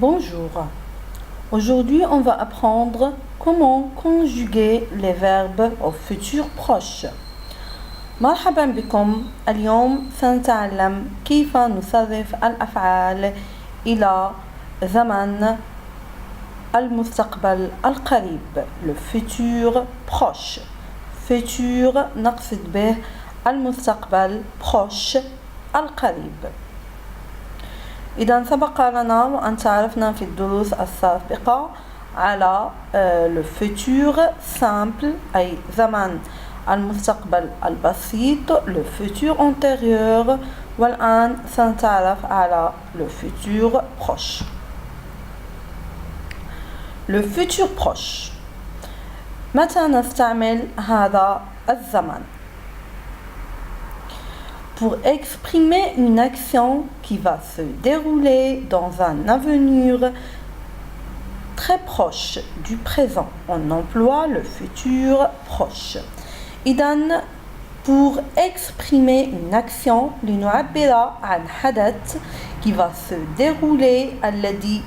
Bonjour. Aujourd'hui, on va apprendre comment conjuguer les verbes au futur proche. مرحبا بكم. اليوم سنتعلم كيف نصرف الأفعال إلى زمن المستقبل القريب le futur proche. futur نقصد به المستقبل proche القريب. إذا سبق لنا وأن تعرفنا في الدروس السابقة على le futur simple أي زمن المستقبل البسيط le futur antérieur والآن سنتعرف على le futur proche. le futur proche متى نستعمل هذا الزمن؟ Pour exprimer une action qui va se dérouler dans un avenir très proche du présent, on emploie le futur proche. إذن pour exprimer une action لنعبر عن حدث qui va se dérouler الذي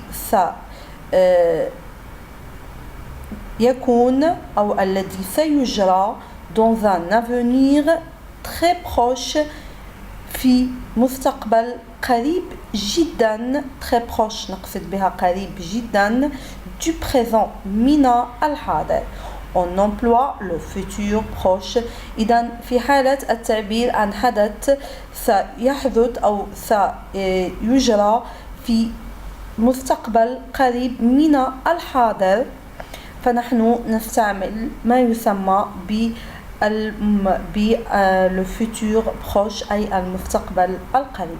سيكون أو الذي سيجرى dans un avenir très proche في مستقبل قريب جدا très proche نقصد بها قريب جدا du présent من الحاضر. On emploie le futur proche. إذن في حالة التعبير عن حدث سيحدث أو سيجرى في مستقبل قريب من الحاضر فنحن نستعمل ما يسمى le futur proche أي المستقبل القريب.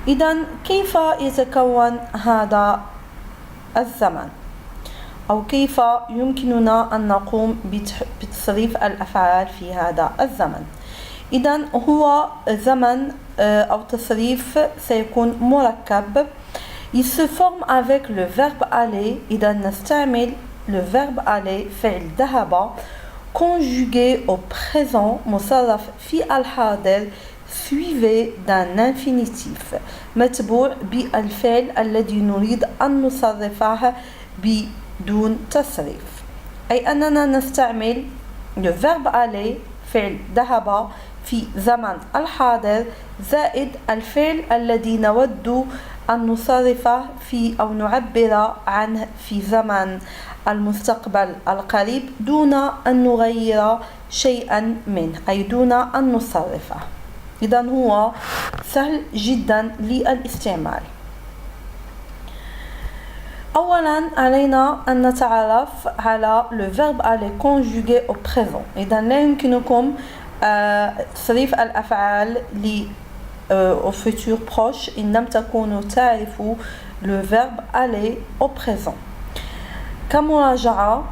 إذن كيف يتكون هذا الزمن؟ أو كيف يمكننا أن نقوم بتصريف الأفعال في هذا الزمن؟ إذن هو زمن أو تصريف سيكون مركب. Il se forme avec le verbe aller. إذا نستعمل le verbe aller فعل ذهب conjugué au présent مصرف في الحاضر suivi d'un infinitif متبوع بالفعل الذي نريد أن نصرفه بدون تصريف. أي أننا نستعمل le verbe aller فعل ذهب في زمن الحاضر زائد الفعل الذي نود أن نصرفه في أو نعبر عنه في زمن المستقبل القريب دون أن نغير شيئا منه أي دون أن نصرفه. إذن هو سهل جدا للاستعمال. أولا علينا أن نتعرف على le verbe aller conjugué au présent. إذن لا يمكنكم تصريف الأفعال au futur proche إن لم تكونوا تعرفوا le verbe aller au présent. كمراجعة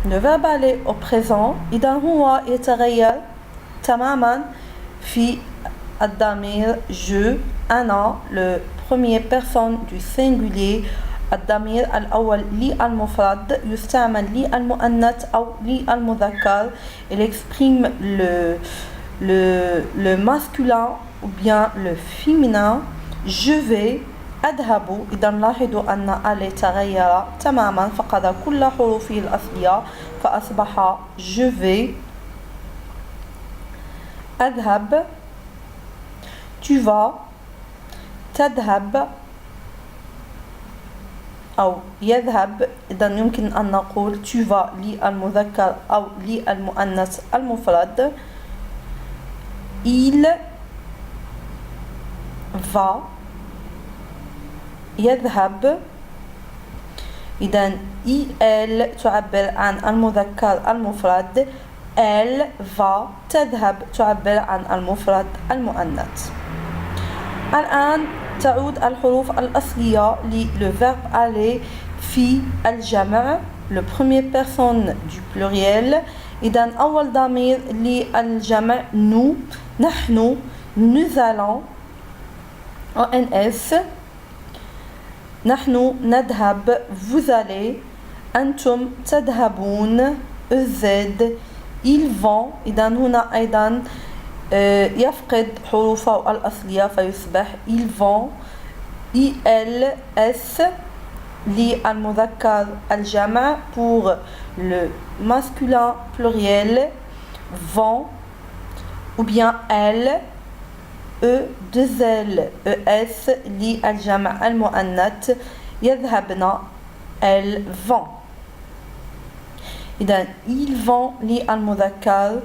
le verbe aller au présent إذا هو يتغير تماما في الضمير je أنا le premier personne du singulier الضمير الأول للمفرد يستعمل للمؤنث أو للمذكر. Il exprime le masculin ou bien le féminin. je vais أذهب. إذا لاحظوا أن aller تغير تماما فقد كل حروفه الأصلية فأصبح je vais أذهب tu vas تذهب أو يذهب. إذا يمكن أن نقول tu vas للمذكر أو للمؤنث المفرد. il va يذهب. إذا elle تعبر عن المذكر المفرد elle va تذهب تعبر عن المفرد المؤنث. الآن تعود الحروف الأصلية le verbe aller في الجمع le premier personne du pluriel. إذا أول ضمير للجمع nous نحن nous allons ONS نحن نذهب vous allez أنتم تذهبون EZ ils vont. إذا هنا أيضا يفقد حروفه الأصلية فيصبح ils vont ILS للمذكر الجمع pour le masculin pluriel vont ou bien elle E2L ES للجمع المؤنث يذهبن elles vont إذا ils vont للمذكر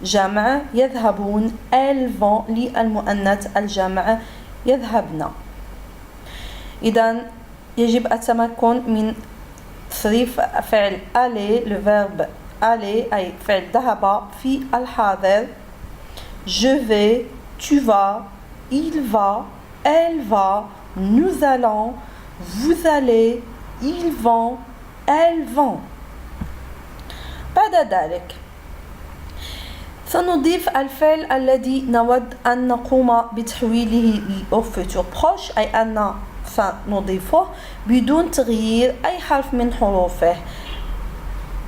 جمع يذهبون elles vont للمؤنث الجمع يذهبن إذا يجب التمكن من تصريف فعل aller le verbe aller أي فعل ذهب في الحاضر je vais tu vas il va elle va nous allons vous allez ils vont elles vont بعد ذلك سنضيف الفعل الذي نود أن نقوم بتحويله au futur proche أي أن سنضيفه بدون تغيير أي حرف من حروفه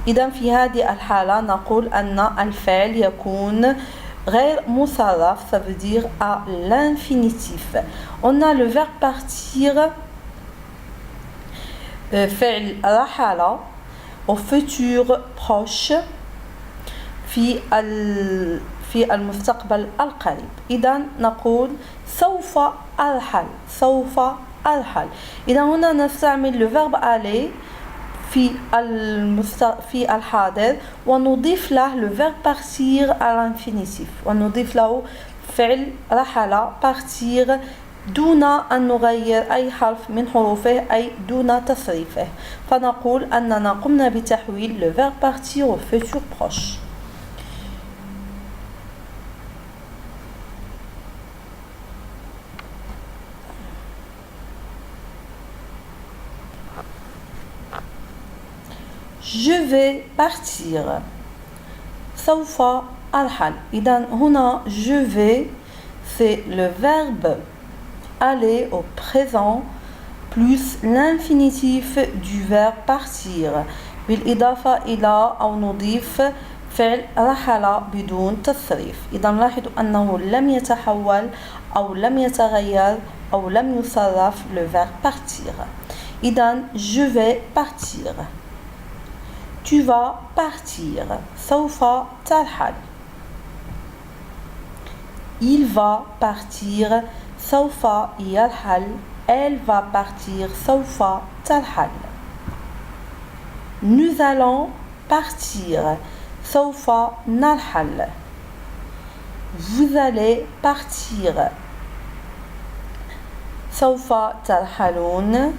إذا في هذه الحالة نقول أن الفعل يكون غير مصرف ça veut dire à l'infinitif on a le verbe partir فعل رحل au futur proche في المستقبل القريب إذا نقول سوف أرحل سوف أرحل إذا هنا نستعمل le verbe aller في الحاضر ونضيف له le verbe partir à l'infinitif ونضيف له فعل رحل partir دون أن نغير أي حرف من حروفه أي دون تصريفه فنقول أننا قمنا بتحويل le verbe partir au futur proche Je vais partir. سوف أرحل. إذا هنا je vais c'est le verbe aller au présent plus l'infinitif du verbe partir. بالإضافة إلى أو نضيف فعل رحل بدون تصريف. إذا نلاحظ أنه لم يتحول أو لم يتغير أو لم يصرف le verbe partir. إذا je vais partir. Tu vas partir. سوف ترحل. Il va partir. سوف يرحل. Elle va partir. سوف ترحل. Nous allons partir. سوف نرحل. Vous allez partir. سوف ترحلون.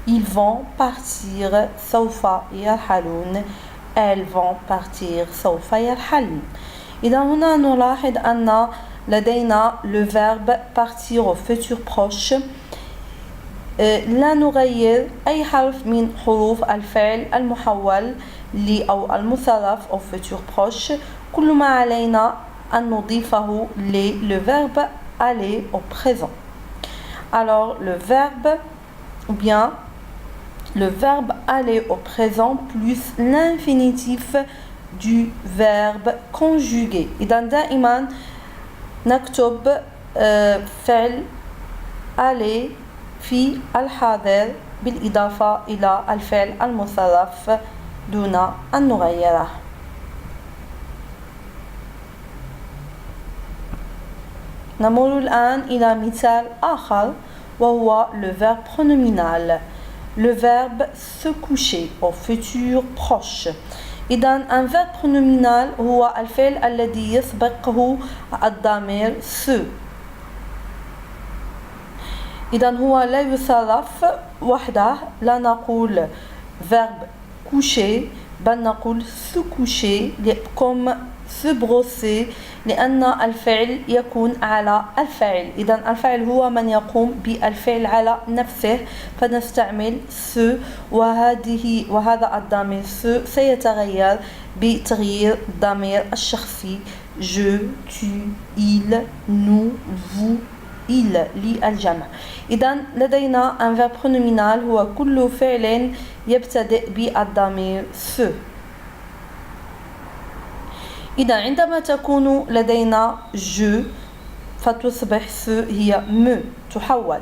Ils vont partir. سوف يرحلون. Elles vont partir. سوف يرحلن. إذا هنا نلاحظ أن لدينا le verbe partir au futur proche. لا نغير أي حرف من حروف الفعل المحول أو المصرف au futur proche. كل ما علينا أن نضيفه le verbe aller au présent. Alors le verbe ou bien le verbe aller au présent plus l'infinitif du verbe conjugué. إذا دائما نكتب فعل aller في الحاضر بالإضافة إلى الفعل المصرف دون أن نغيره. نمر الآن إلى مثال آخر وهو le verbe pronominal. Le verbe se coucher au futur proche. إذا un verbe pronominal هو الفعل الذي يسبقه الضمير se. إذا هو لا يصرف وحده لا نقول verbe coucher بل نقول se coucher comme se brosser لأن الفعل يكون على الفاعل. إذا الفاعل هو من يقوم بالفعل على نفسه فنستعمل se وهذا الضمير se سيتغير بتغيير الضمير الشخصي je, tu, il, nous, vous, il للجمع. إذا لدينا un verbe pronominal هو كل فعل يبتدئ بالضمير se. إذا عندما تكون لدينا je فتصبح ce هي me تحول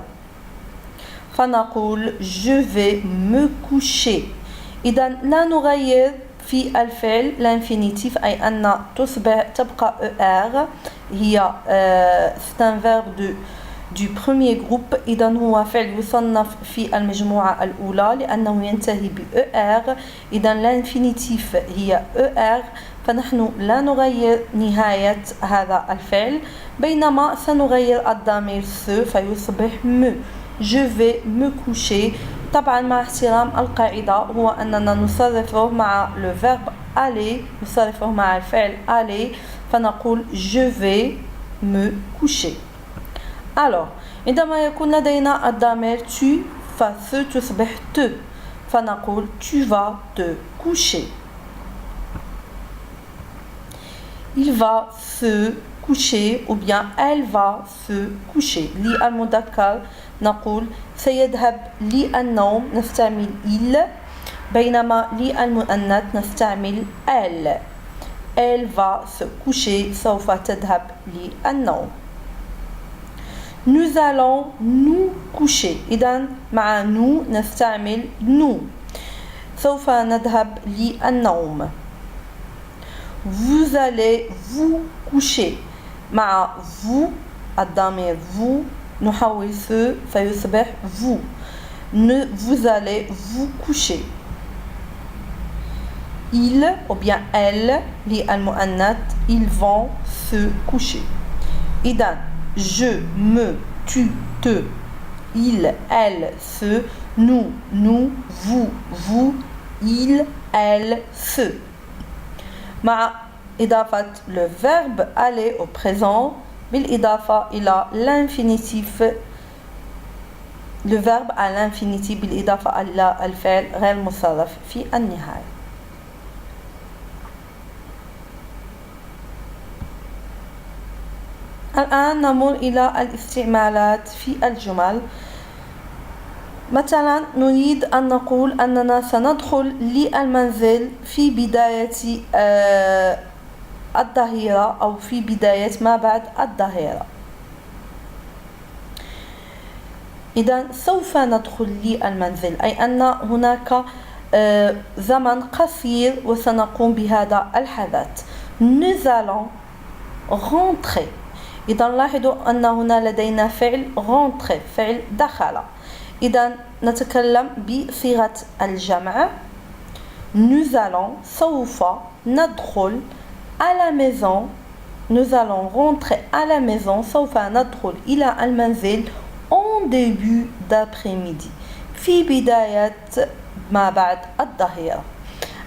فنقول je vais me coucher. إذا لا نغير في الفعل l'infinitif أي أن تبقى er هي c'est un verbe du premier groupe. إذا هو فعل يصنف في المجموعة الأولى لأنه ينتهي ب er. إذا l'infinitif هي er فنحن لا نغير نهاية هذا الفعل بينما سنغير الضمير ce فيصبح me. je vais me coucher. طبعا مع احترام القاعدة هو أننا نصرفه مع le verbe aller نصرفه مع الفعل aller فنقول je vais me coucher. alors عندما يكون لدينا الضمير tu فce تصبح te فنقول tu vas te coucher. il va se coucher ou bien elle va se coucher. للمذكر نقول سيذهب للنوم نستعمل il بينما للمؤنث نستعمل elle. elle va se coucher سوف تذهب للنوم. nous allons nous coucher. إذن مع nous نستعمل nous سوف نذهب للنوم. vous allez vous coucher. مع vous الضمير vous نحول ce فيصبح vous. vous allez vous coucher. il ou bien elle للمؤنث ils vont se coucher. إذن je, me, tu, te, il, elle, ce, nous, vous, il, elle, ce. مع إضافة le verbe aller au présent بالإضافة إلى l'infinitif le verbe à l'infinitif بالإضافة إلى الفعل غير مصرف في النهاية. الآن نمر إلى الاستعمالات في الجمل. مثلا نريد أن نقول أننا سندخل للمنزل في بداية الظهيرة أو في بداية ما بعد الظهيرة. إذا سوف ندخل للمنزل أي أن هناك زمن قصير وسنقوم بهذا الحدث. nous allons rentrer. إذا لاحظوا أن هنا لدينا فعل rentrer فعل دخل. إذا نتكلم بصيغة الجمع. nous allons سوف ندخل à la maison. nous allons rentrer à la maison سوف ندخل إلى المنزل en début d'après-midi في بداية ما بعد الظهيرة.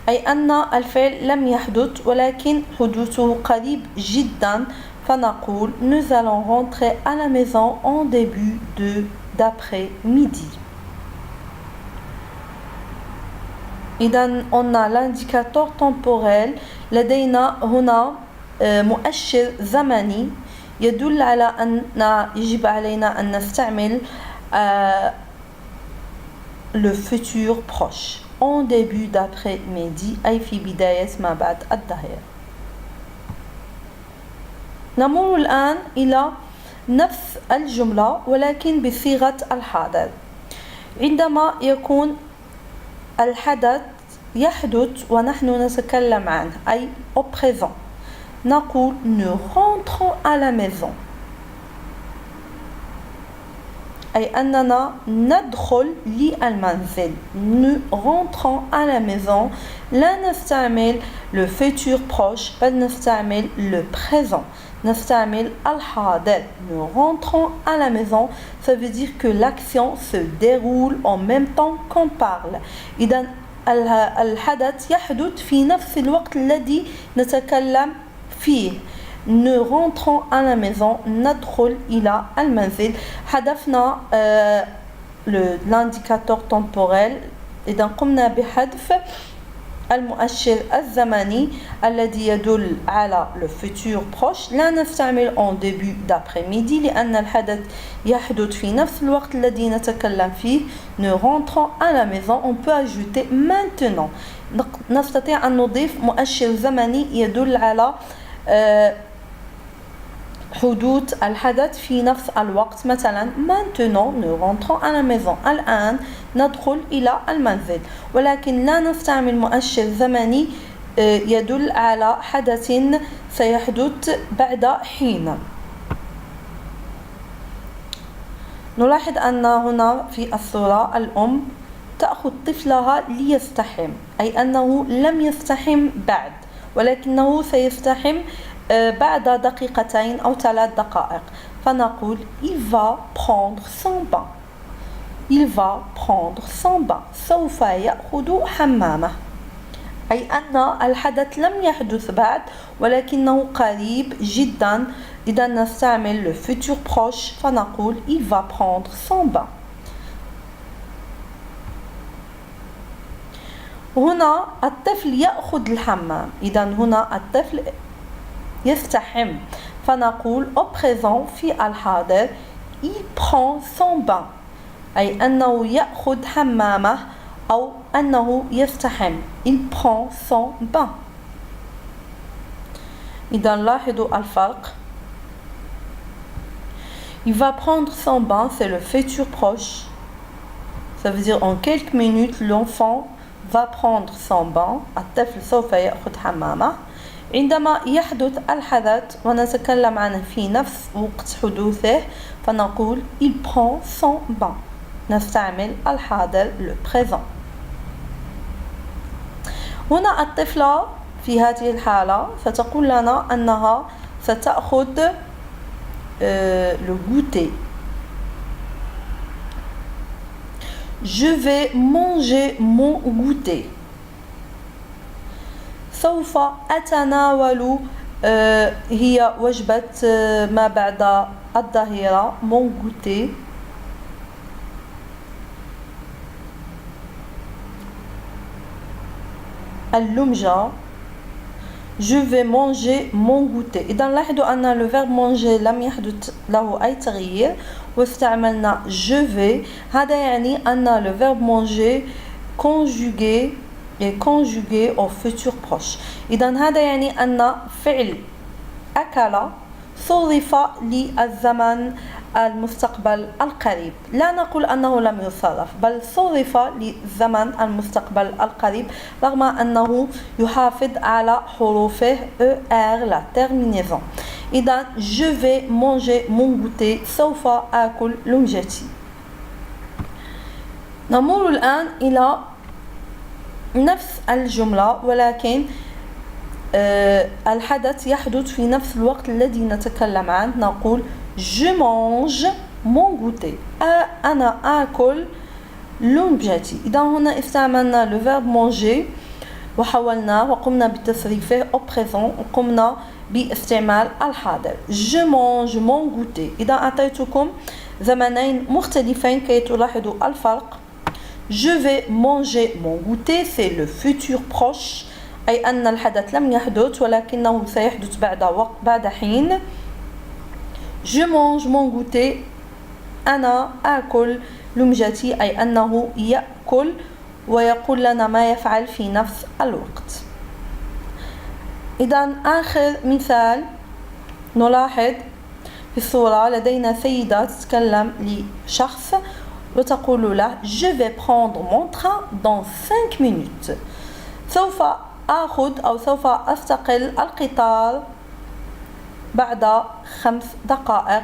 أي أن الفعل لم يحدث ولكن حدوثه قريب جدا فنقول nous allons rentrer à la maison en début d'après-midi. إذا on a l'indicateur temporel. لدينا هنا مؤشر زمني يدل على أن يجب علينا أن نستعمل le futur proche en début d'après-midi أي في بداية ما بعد الظهيرة. نمر الآن إلى نفس الجملة ولكن بصيغة الحاضر. عندما يكون الحدث يحدث ونحن نتكلم عنه أي au présent نقول nous rentrons à la maison أي أننا ندخل للمنزل. nous rentrons à la maison. لا نستعمل le futur proche بل نستعمل le présent نستعمل الحاضر. nous rentrons à la maison ça veut dire que l'action se déroule en même temps qu'on parle. إذا الحدث يحدث في نفس الوقت الذي نتكلم فيه. nous rentrons à la maison ندخل إلى المنزل. حذفنا l'indicateur temporel. إذا قمنا بحذف المؤشر الزمني الذي يدل على le futur proche لا نستعمل en début d'après-midi لأن الحدث يحدث في نفس الوقت الذي نتكلم فيه. Nous rentrons à la maison. On peut ajouter maintenant. نستطيع أن نضيف مؤشر زمني يدل على حدوث الحدث في نفس الوقت. مثلا maintenant nous rentrons à la maison. الآن ندخل إلى المنزل. ولكن لا نستعمل مؤشر زمني يدل على حدث سيحدث بعد حين. نلاحظ أن هنا في الصورة الأم تأخذ طفلها ليستحم، أي أنه لم يستحم بعد ولكنه سيستحم بعد دقيقتين أو 3 دقائق. فنقول il va prendre son bain. Il va prendre son bain. سوف يأخذ حمامه، أي أن الحدث لم يحدث بعد ولكنه قريب جدا. إذا نستعمل le futur proche فنقول il va prendre son bain. هنا الطفل يأخذ الحمام. إذا هنا الطفل يستحم فنقول au présent في الحاضر il prend son bain، أي أنه يأخذ حمامه أو أنه يستحم. il prend son bain. إذا لاحظوا الفرق. il va prendre son bain c'est le futur proche. Ça veut dire en quelques minutes l'enfant va prendre son bain. الطفل سوف يأخذ حمامه. عندما يحدث الحدث ونتكلم عنه في نفس وقت حدوثه فنقول il prend son bain. نستعمل الحاضر le présent. هنا الطفلة في هذه الحالة ستقول لنا أنها ستأخذ le goûter. Je vais manger mon goûter. سوف أتناول هي وجبة ما بعد الظهيرة mon goûter. اللمجة je vais manger mon goûter. إذا لاحظوا أن le verbe manger لم يحدث له أي تغيير واستعملنا je vais. هذا يعني أن le verbe manger conjugué au futur proche. إذا هذا يعني أن فعل أكل صرف للزمن المستقبل القريب. لا نقول أنه لم يصرف بل صرف للزمن المستقبل القريب رغم أنه يحافظ على حروفه ER la terminaison. إذا je vais manger mon goûter سوف آكل لمجتي. نمر الآن إلى نفس الجملة ولكن الحدث يحدث في نفس الوقت الذي نتكلم عنه. نقول je mange mon goûter. أنا آكل لمجتي. إذا هنا استعملنا le verbe manger وحولناه وقمنا بتصريفه au présent وقمنا باستعمال الحاضر je mange mon goûter. إذا أعطيتكم زمنين مختلفين كي تلاحظوا الفرق. je vais manger mon goûter c'est le futur proche أي أن الحدث لم يحدث ولكنه سيحدث بعد حين. je mange mon goûter أنا آكل لمجتي أي أنه يأكل ويقول لنا ما يفعل في نفس الوقت. إذا آخر مثال نلاحظ في الصورة لدينا سيدة تتكلم لشخص وتقول له je vais prendre mon train dans 5 minutes. سوف آخذ أو سوف أستقل القطار بعد 5 دقائق.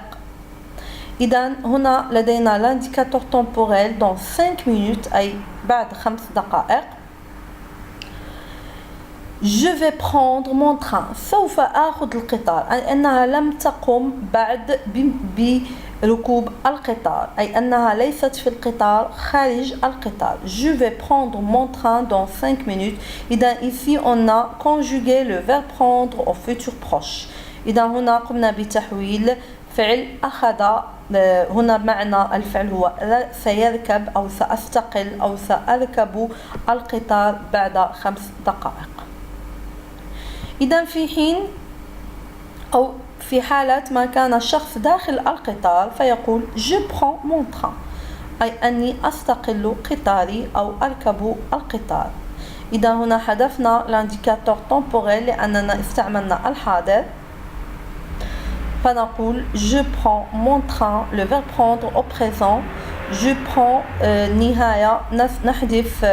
إذا هنا لدينا l'indicateur temporel dans 5 minutes أي بعد 5 دقائق. je vais prendre mon train سوف آخذ القطار أي أنها لم تقم بعد بركوب القطار أي أنها ليست في القطار خارج القطار. je vais prendre mon train dans 5 minutes. إذا ici on a conjugué le verbe prendre au futur proche. إذا هنا قمنا بتحويل فعل أخذ، هنا معنى الفعل هو سيركب أو سأستقل أو سأركب القطار بعد 5 دقائق. إذا في حين أو في حالة ما كان الشخص داخل القطار فيقول je prends mon train، أي أني أستقل قطاري أو أركب القطار. إذا هنا حذفنا l'indicateur temporel لأننا استعملنا الحاضر، فنقول je prends mon train، le verbe prendre au présent. je prends نهاية نحذف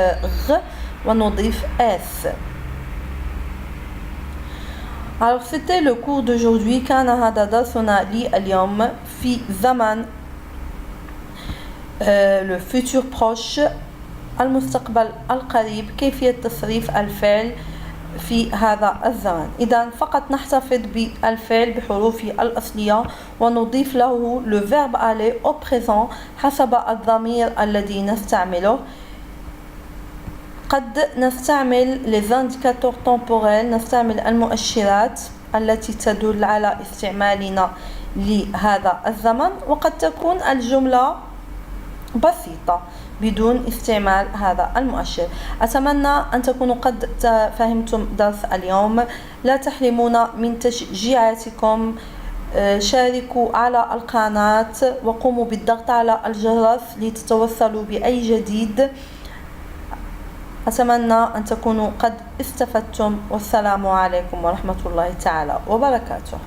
غ ونضيف s. Alors c'était le cours d'aujourd'hui. كان هذا درسنا لليوم في زمن le futur proche، المستقبل القريب، كيفية تصريف الفعل في هذا الزمن. إذا فقط نحتفظ بالفعل بحروفه الأصلية ونضيف له le verbe aller au présent حسب الضمير الذي نستعمله. قد نستعمل les indicateurs temporels، نستعمل المؤشرات التي تدل على استعمالنا لهذا الزمن، وقد تكون الجملة بسيطة بدون استعمال هذا المؤشر. أتمنى أن تكونوا قد فهمتم درس اليوم. لا تحرمون من تشجيعاتكم، شاركوا على القناة وقوموا بالضغط على الجرس لتتوصلوا بأي جديد. أتمنى أن تكونوا قد استفدتم، والسلام عليكم ورحمة الله تعالى وبركاته.